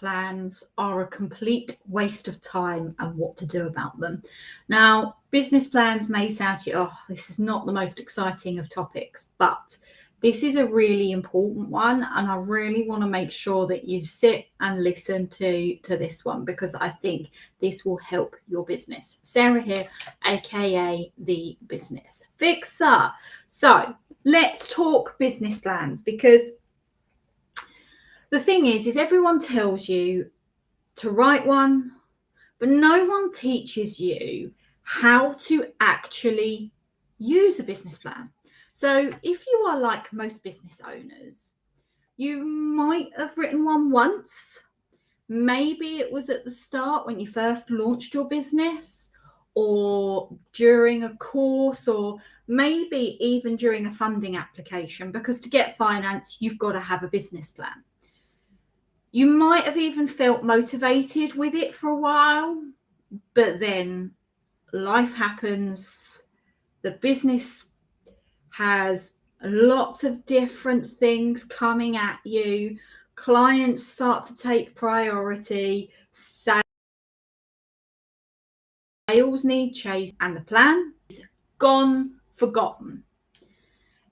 plans are a complete waste of time and what to do about them. Now, business plans may sound to you, oh, this is not the most exciting of topics, but this is a really important one, and I really want to make sure that you sit and listen to this one, because I think this will help your business. Sarah here, aka the Business Fixer. So let's talk business plans, because the thing is everyone tells you to write one, but no one teaches you how to actually use a business plan. So if you are like most business owners, you might have written one once. Maybe it was at the start when you first launched your business, or during a course, or maybe even during a funding application, because to get finance, you've got to have a business plan. You might have even felt motivated with it for a while, but then life happens. The business has lots of different things coming at you. Clients start to take priority. Sales need chase, and the plan is gone, forgotten.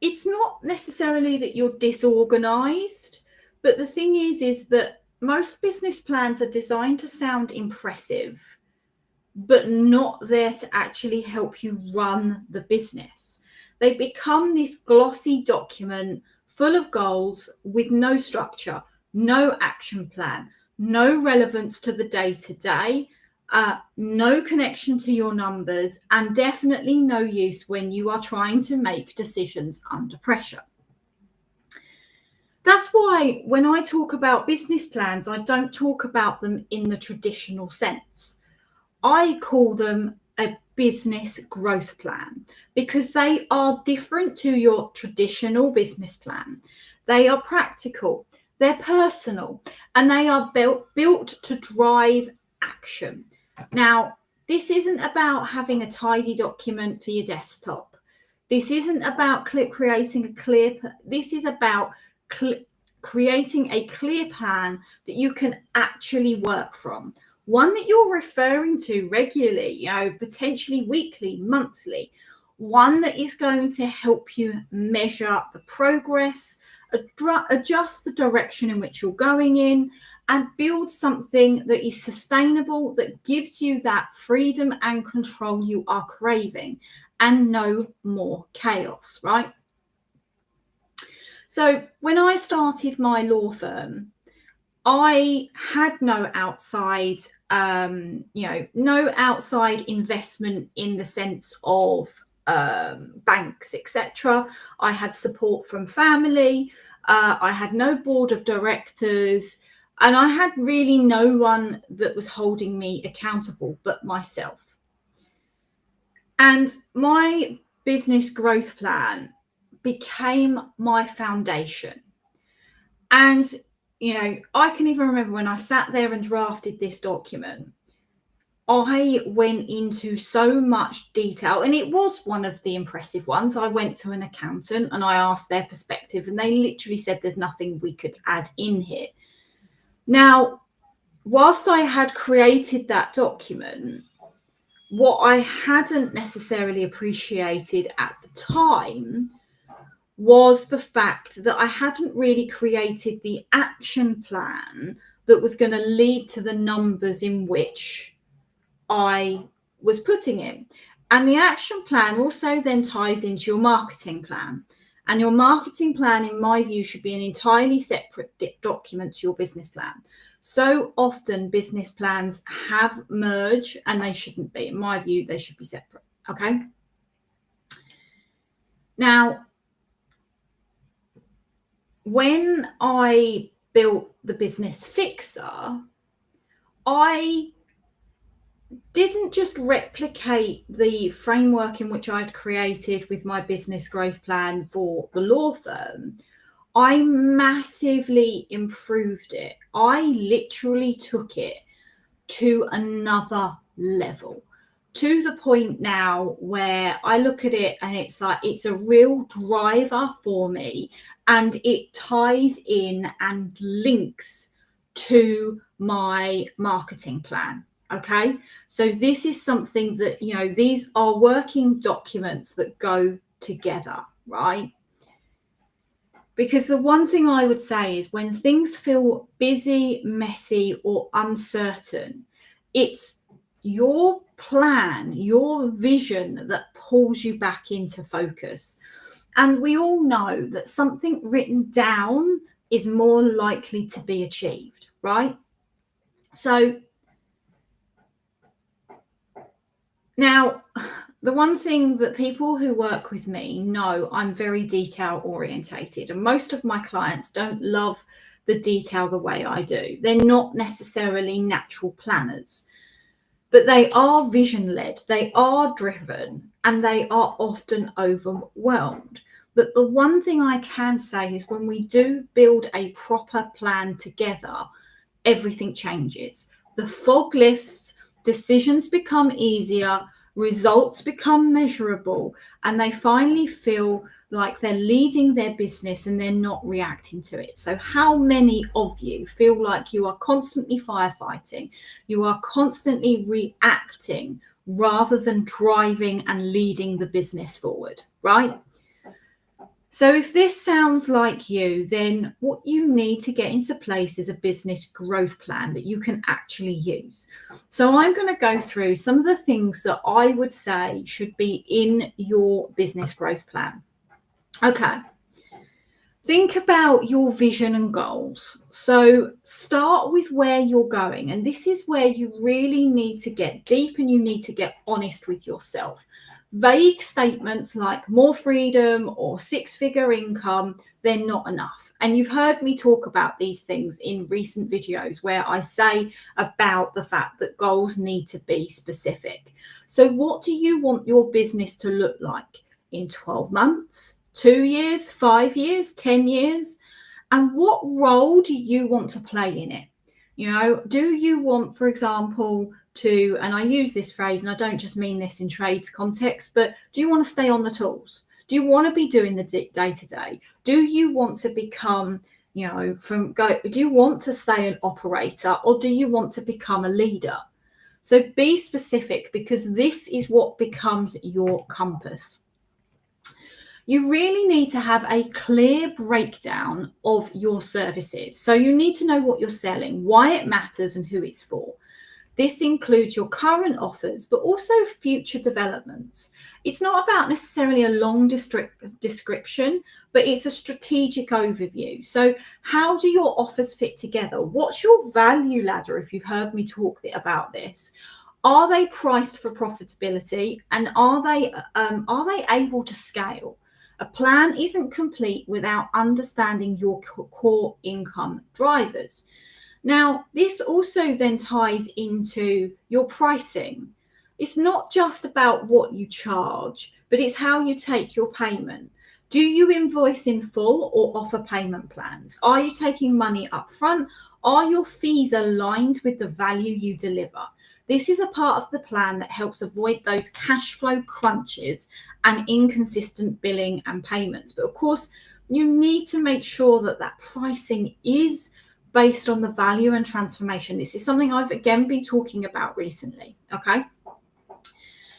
It's not necessarily that you're disorganized, but the thing is that most business plans are designed to sound impressive, but not there to actually help you run the business. They become this glossy document full of goals with no structure, no action plan, no relevance to the day-to-day, no connection to your numbers, and definitely no use when you are trying to make decisions under pressure. That's why when I talk about business plans, I don't talk about them in the traditional sense. I call them a business growth plan, because they are different to your traditional business plan. They are practical, they're personal, and they are built to drive action. Now, this isn't about having a tidy document for your desktop. This isn't about creating a clear. This is about creating a clear plan that you can actually work from. One that you're referring to regularly, potentially weekly, monthly. One that is going to help you measure the progress, adjust the direction in which you're going in, and build something that is sustainable, that gives you that freedom and control you are craving, and no more chaos, right? So when I started my law firm, I had no outside, no outside investment in the sense of banks, etc. I had support from family. I had no board of directors, and I had really no one that was holding me accountable but myself. And my business growth plan became my foundation. And I can even remember when I sat there and drafted this document, I went into so much detail, and it was one of the impressive ones. I went to an accountant and I asked their perspective, and they literally said there's nothing we could add in here. Now, whilst I had created that document, what I hadn't necessarily appreciated at the time was the fact that I hadn't really created the action plan that was going to lead to the numbers in which I was putting in. And the action plan also then ties into your marketing plan. And your marketing plan, in my view, should be an entirely separate document to your business plan. So often business plans have merged, and they shouldn't be. In my view, they should be separate. Okay. Now, when I built the Business Fixer, I didn't just replicate the framework in which I'd created with my business growth plan for the law firm. I massively improved it. I literally took it to another level, to the point now where I look at it and it's like it's a real driver for me, and it ties in and links to my marketing plan. Okay, so this is something that, these are working documents that go together, right? Because the one thing I would say is when things feel busy, messy, or uncertain, it's your plan, your vision that pulls you back into focus. And we all know that something written down is more likely to be achieved, right? So now, the one thing that people who work with me know, I'm very detail orientated, and most of my clients don't love the detail the way I do. They're not necessarily natural planners, but they are vision led, they are driven, and they are often overwhelmed. But the one thing I can say is when we do build a proper plan together, everything changes. The fog lifts, decisions become easier, results become measurable, and they finally feel like they're leading their business and they're not reacting to it. So how many of you feel like you are constantly firefighting, you are constantly reacting rather than driving and leading the business forward, right? So if this sounds like you, then what you need to get into place is a business growth plan that you can actually use. So I'm going to go through some of the things that I would say should be in your business growth plan. Okay. Think about your vision and goals. So start with where you're going. And this is where you really need to get deep and you need to get honest with yourself. Vague statements like more freedom or six-figure income, they're not enough. And you've heard me talk about these things in recent videos where I say about the fact that goals need to be specific. So what do you want your business to look like in 12 months, 2 years, 5 years, 10 years? And what role do you want to play in it? Do you want, for example, and I use this phrase, and I don't just mean this in trades context, but do you want to stay on the tools? Do you want to be doing the day-to-day? Do you want to become, do you want to stay an operator, or do you want to become a leader? So be specific, because this is what becomes your compass. You really need to have a clear breakdown of your services. So you need to know what you're selling, why it matters, and who it's for. This includes your current offers, but also future developments. It's not about necessarily a long description, but it's a strategic overview. So how do your offers fit together? What's your value ladder, if you've heard me talk about this? Are they priced for profitability, and are they able to scale? A plan isn't complete without understanding your core income drivers. Now, this also then ties into your pricing. It's not just about what you charge, but it's how you take your payment. Do you invoice in full or offer payment plans? Are you taking money up front? Are your fees aligned with the value you deliver? This is a part of the plan that helps avoid those cash flow crunches and inconsistent billing and payments. But of course, you need to make sure that that pricing is based on the value and transformation. This is something I've again been talking about recently, okay?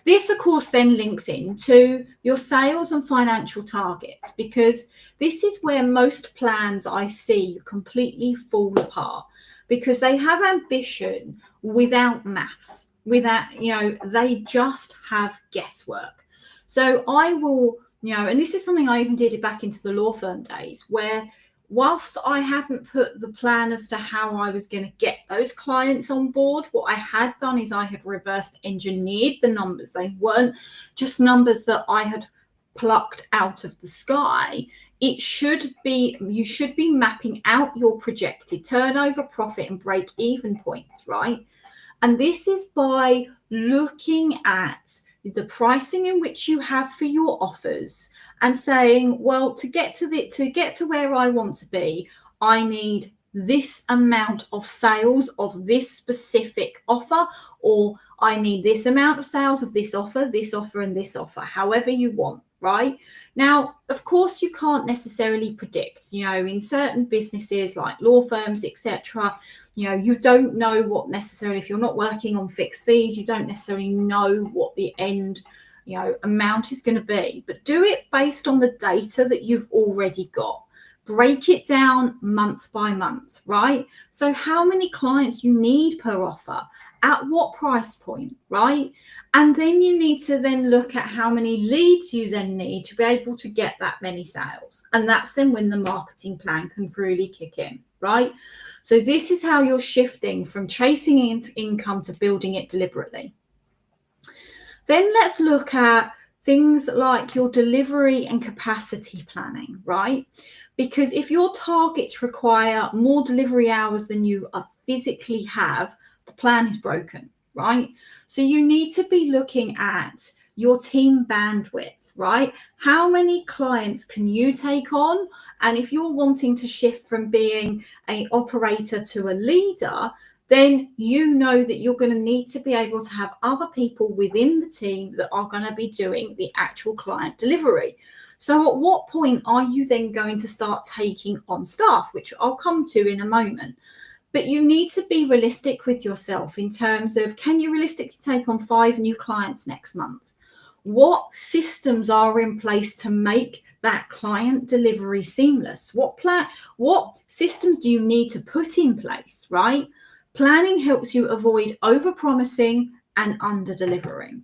This, of course, then links into your sales and financial targets, because this is where most plans I see completely fall apart, because they have ambition without maths, they just have guesswork. So I will, and this is something I even did back into the law firm days, where whilst I hadn't put the plan as to how I was going to get those clients on board, what I had done is I had reversed engineered the numbers. They weren't just numbers that I had plucked out of the sky. You should be mapping out your projected turnover, profit, and break even points, right? And this is by looking at the pricing in which you have for your offers and saying, well, to get to where I want to be, I need this amount of sales of this specific offer, or I need this amount of sales of this offer, and this offer, however you want, right? Now, of course, you can't necessarily predict, in certain businesses like law firms, etc., you don't know what necessarily, if you're not working on fixed fees, you don't necessarily know what the end, amount is going to be. But do it based on the data that you've already got. Break it down month by month, right? So how many clients you need per offer, at what price point, right? And then you need to then look at how many leads you then need to be able to get that many sales. And that's then when the marketing plan can really kick in, right? So this is how you're shifting from chasing income to building it deliberately. Then let's look at things like your delivery and capacity planning, right? Because if your targets require more delivery hours than you physically have, the plan is broken, right? So you need to be looking at your team bandwidth, right? How many clients can you take on? And if you're wanting to shift from being an operator to a leader, then you know that you're going to need to be able to have other people within the team that are going to be doing the actual client delivery. So at what point are you then going to start taking on staff, which I'll come to in a moment? But you need to be realistic with yourself in terms of, can you realistically take on 5 new clients next month? What systems are in place to make that client delivery seamless? What systems do you need to put in place, right? Planning helps you avoid over-promising and under-delivering.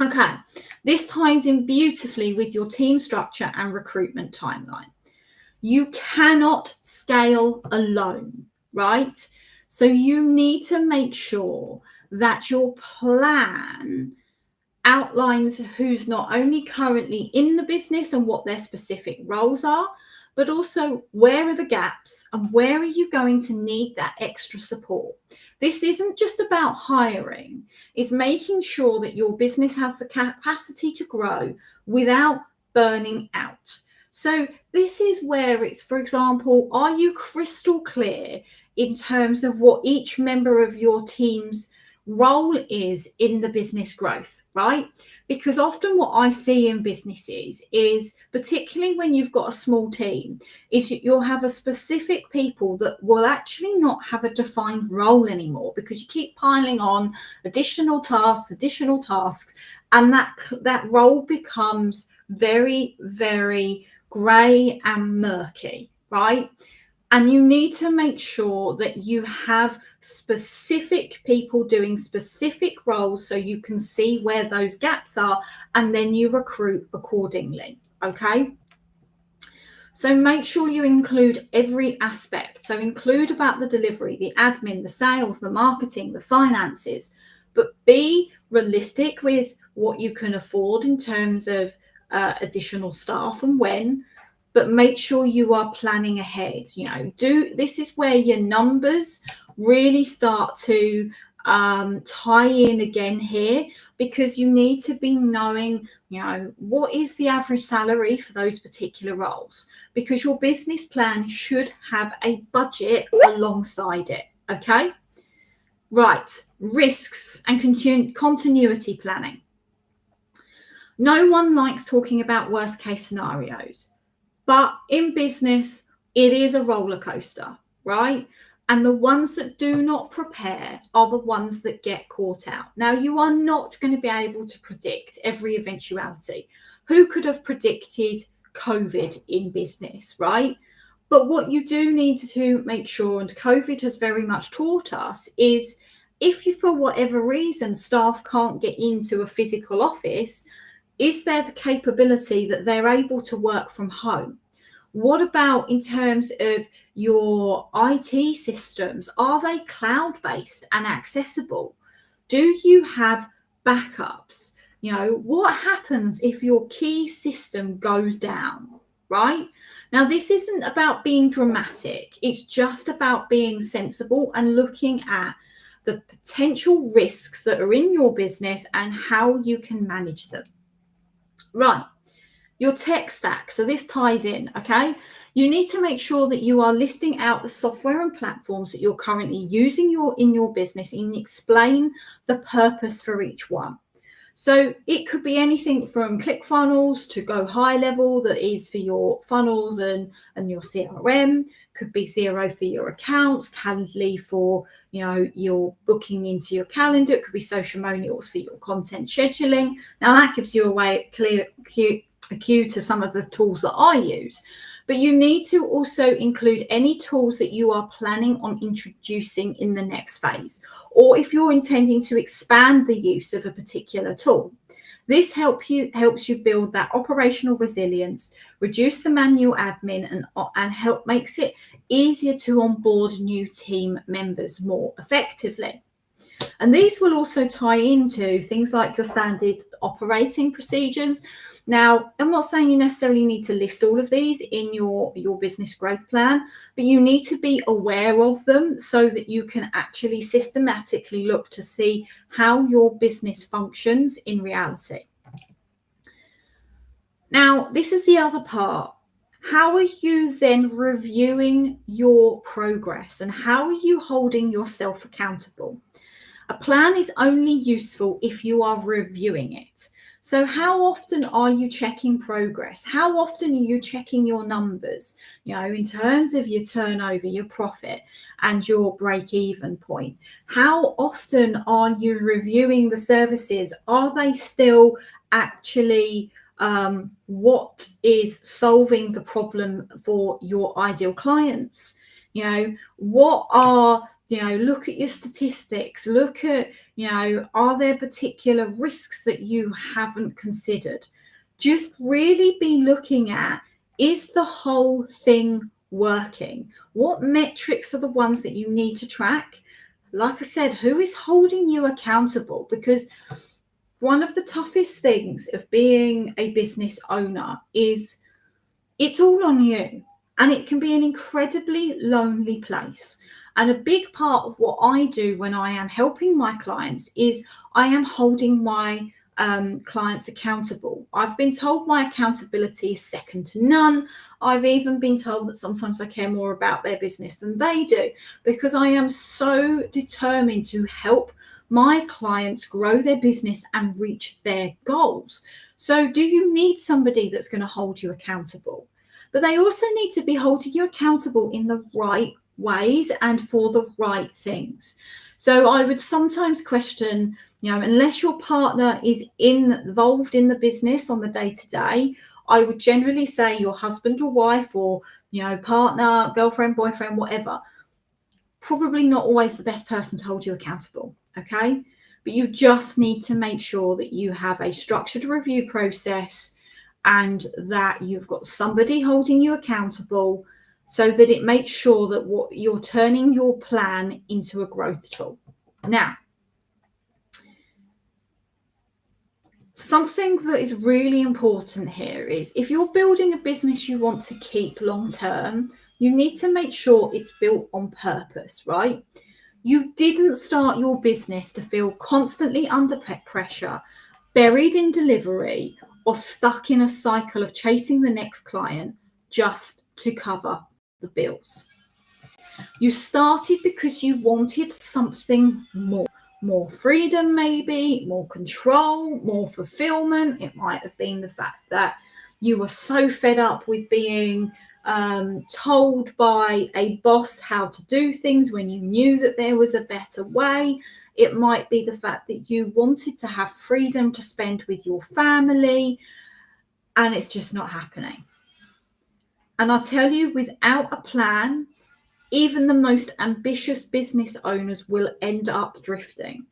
Okay, this ties in beautifully with your team structure and recruitment timeline. You cannot scale alone, right? So you need to make sure that your plan outlines who's not only currently in the business and what their specific roles are, but also where are the gaps and where are you going to need that extra support. This isn't just about hiring, it's making sure that your business has the capacity to grow without burning out. So this is where it's, for example, are you crystal clear in terms of what each member of your team's role is in the business growth, right? Because often what I see in businesses is, particularly when you've got a small team, is you'll have a specific people that will actually not have a defined role anymore because you keep piling on additional tasks, and that role becomes very, very grey and murky, right? And you need to make sure that you have specific people doing specific roles so you can see where those gaps are, and then you recruit accordingly, okay? So make sure you include every aspect. So include about the delivery, the admin, the sales, the marketing, the finances, but be realistic with what you can afford in terms of additional staff and when. But make sure you are planning ahead. This is where your numbers really start to tie in again here, because you need to be knowing, what is the average salary for those particular roles, because your business plan should have a budget alongside it. Okay, right, risks and continuity planning. No one likes talking about worst case scenarios. But in business, it is a roller coaster, right? And the ones that do not prepare are the ones that get caught out. Now, you are not going to be able to predict every eventuality. Who could have predicted COVID in business, right? But what you do need to make sure, and COVID has very much taught us, is if you, for whatever reason, staff can't get into a physical office, is there the capability that they're able to work from home? What about in terms of your IT systems? Are they cloud-based and accessible? Do you have backups? What happens if your key system goes down, right? Now, this isn't about being dramatic. It's just about being sensible and looking at the potential risks that are in your business and how you can manage them. Right, your tech stack. So this ties in, okay? You need to make sure that you are listing out the software and platforms that you're currently using in your business and explain the purpose for each one. So it could be anything from ClickFunnels to go high level, that is for your funnels and your CRM. Could be Zero for your accounts, Calendly for your booking into your calendar. It could be Socialmonials for your content scheduling. Now that gives you a cue to some of the tools that I use. But you need to also include any tools that you are planning on introducing in the next phase, or if you're intending to expand the use of a particular tool. This helps you build that operational resilience, reduce the manual admin, and makes it easier to onboard new team members more effectively. And these will also tie into things like your standard operating procedures. Now, I'm not saying you necessarily need to list all of these in your business growth plan, but you need to be aware of them so that you can actually systematically look to see how your business functions in reality. Now, this is the other part. How are you then reviewing your progress, and how are you holding yourself accountable? A plan is only useful if you are reviewing it. So how often are you checking progress? How often are you checking your numbers, in terms of your turnover, your profit, and your break-even point? How often are you reviewing the services? Are they still actually what is solving the problem for your ideal clients? What are look at your statistics, look at, are there particular risks that you haven't considered? Just really be looking at, is the whole thing working? What metrics are the ones that you need to track? Like I said, who is holding you accountable? Because one of the toughest things of being a business owner is it's all on you, and it can be an incredibly lonely place. And a big part of what I do when I am helping my clients is I am holding my clients accountable. I've been told my accountability is second to none. I've even been told that sometimes I care more about their business than they do, because I am so determined to help my clients grow their business and reach their goals. So do you need somebody that's going to hold you accountable? But they also need to be holding you accountable in the right ways and for the right things. So I would sometimes question, unless your partner is involved in the business on the day-to-day, I would generally say your husband or wife, or partner, girlfriend, boyfriend, whatever, probably not always the best person to hold you accountable. Okay, but you just need to make sure that you have a structured review process and that you've got somebody holding you accountable, so that it makes sure that what you're turning your plan into a growth tool. Now, something that is really important here is, if you're building a business you want to keep long term, you need to make sure it's built on purpose, right? You didn't start your business to feel constantly under pressure, buried in delivery, or stuck in a cycle of chasing the next client just to cover the bills. You started because you wanted something more freedom, maybe more control, more fulfillment. It might have been the fact that you were so fed up with being told by a boss how to do things when you knew that there was a better way. It might be the fact that you wanted to have freedom to spend with your family, and it's just not happening. And I tell you, without a plan, even the most ambitious business owners will end up drifting.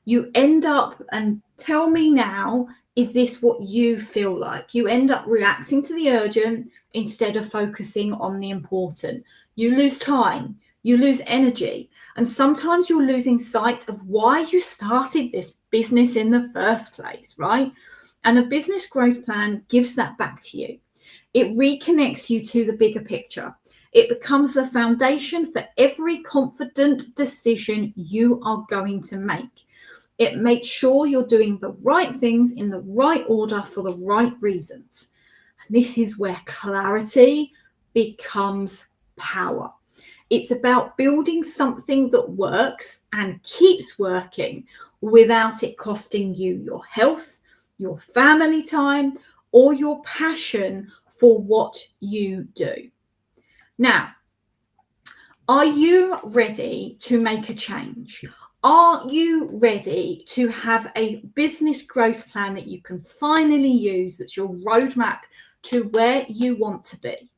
You end up, and tell me now, is this what you feel like? You end up reacting to the urgent instead of focusing on the important. You lose time, you lose energy, and sometimes you're losing sight of why you started this business in the first place, right? And a business growth plan gives that back to you. It reconnects you to the bigger picture. It becomes the foundation for every confident decision you are going to make. It makes sure you're doing the right things in the right order for the right reasons. And this is where clarity becomes power. It's about building something that works and keeps working without it costing you your health, your family time, or your passion for what you do. Now, are you ready to make a change? Are you ready to have a business growth plan that you can finally use, that's your roadmap to where you want to be?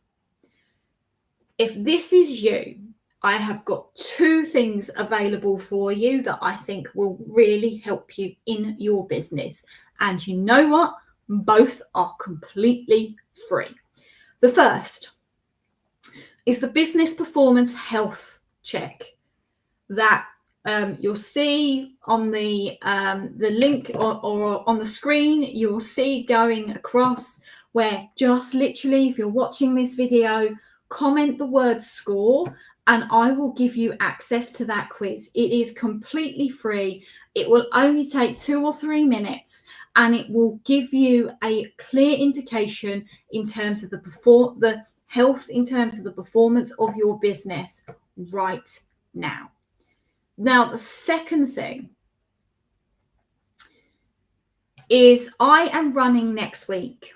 If this is you, I have got two things available for you that I think will really help you in your business. And you know what? Both are completely free. The first is the business performance health check that you'll see on the link or on the screen. You'll see going across, where just literally, if you're watching this video, comment the word score and I will give you access to that quiz. It is completely free. It will only take 2 or 3 minutes and it will give you a clear indication in terms of the health, in terms of the performance of your business right now. Now, the second thing is I am running next week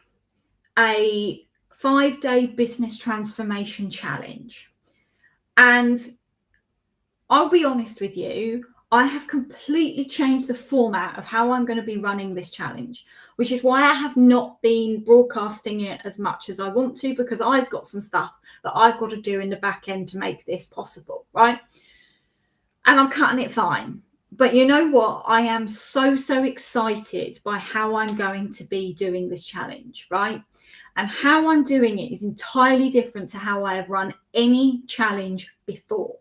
a 5-day business transformation challenge. And I'll be honest with you, I have completely changed the format of how I'm going to be running this challenge, which is why I have not been broadcasting it as much as I want to, because I've got some stuff that I've got to do in the back end to make this possible, right? And I'm cutting it fine. But you know what? I am so excited by how I'm going to be doing this challenge, right? And how I'm doing it is entirely different to how I have run any challenge before.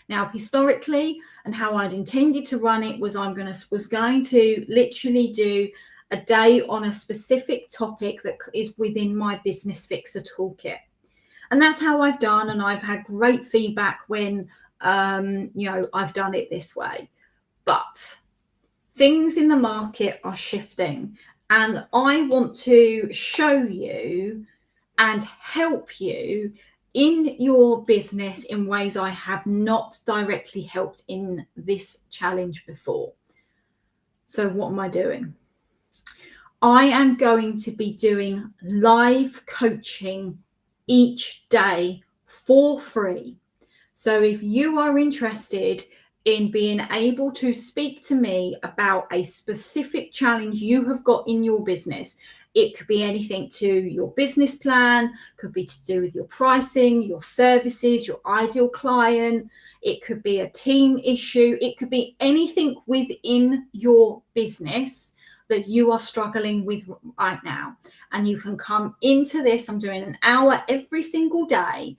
Now, historically, and how I'd intended to run it was was going to literally do a day on a specific topic that is within my Business Fixer toolkit. And that's how I've done, and I've had great feedback when I've done it this way. But things in the market are shifting, and I want to show you and help you in your business in ways I have not directly helped in this challenge before. So what am I doing? I am going to be doing live coaching each day for free. So if you are interested in being able to speak to me about a specific challenge you have got in your business, it could be anything to your business plan, could be to do with your pricing, your services, your ideal client. It could be a team issue. It could be anything within your business that you are struggling with right now. And you can come into this. I'm doing an hour every single day.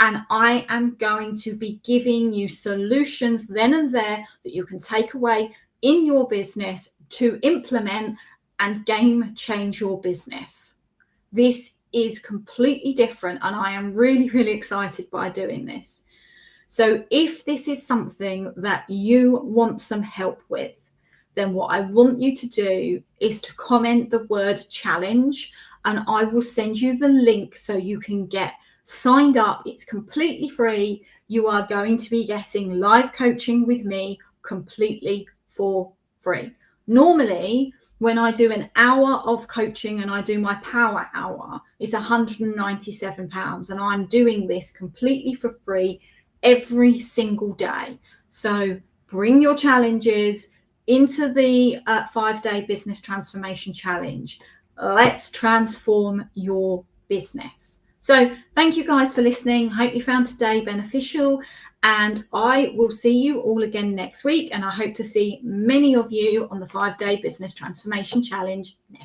And I am going to be giving you solutions then and there that you can take away in your business to implement and game change your business. This is completely different, and I am really excited by doing this. So if this is something that you want some help with, then what I want you to do is to comment the word challenge, and I will send you the link so you can get signed up. It's completely free. You are going to be getting live coaching with me completely for free. Normally, when I do an hour of coaching and I do my power hour, it's £197, and I'm doing this completely for free every single day. So bring your challenges into the 5-day business transformation challenge. Let's transform your business. So thank you guys for listening. Hope you found today beneficial, and I will see you all again next week. And I hope to see many of you on the 5-day business transformation challenge next.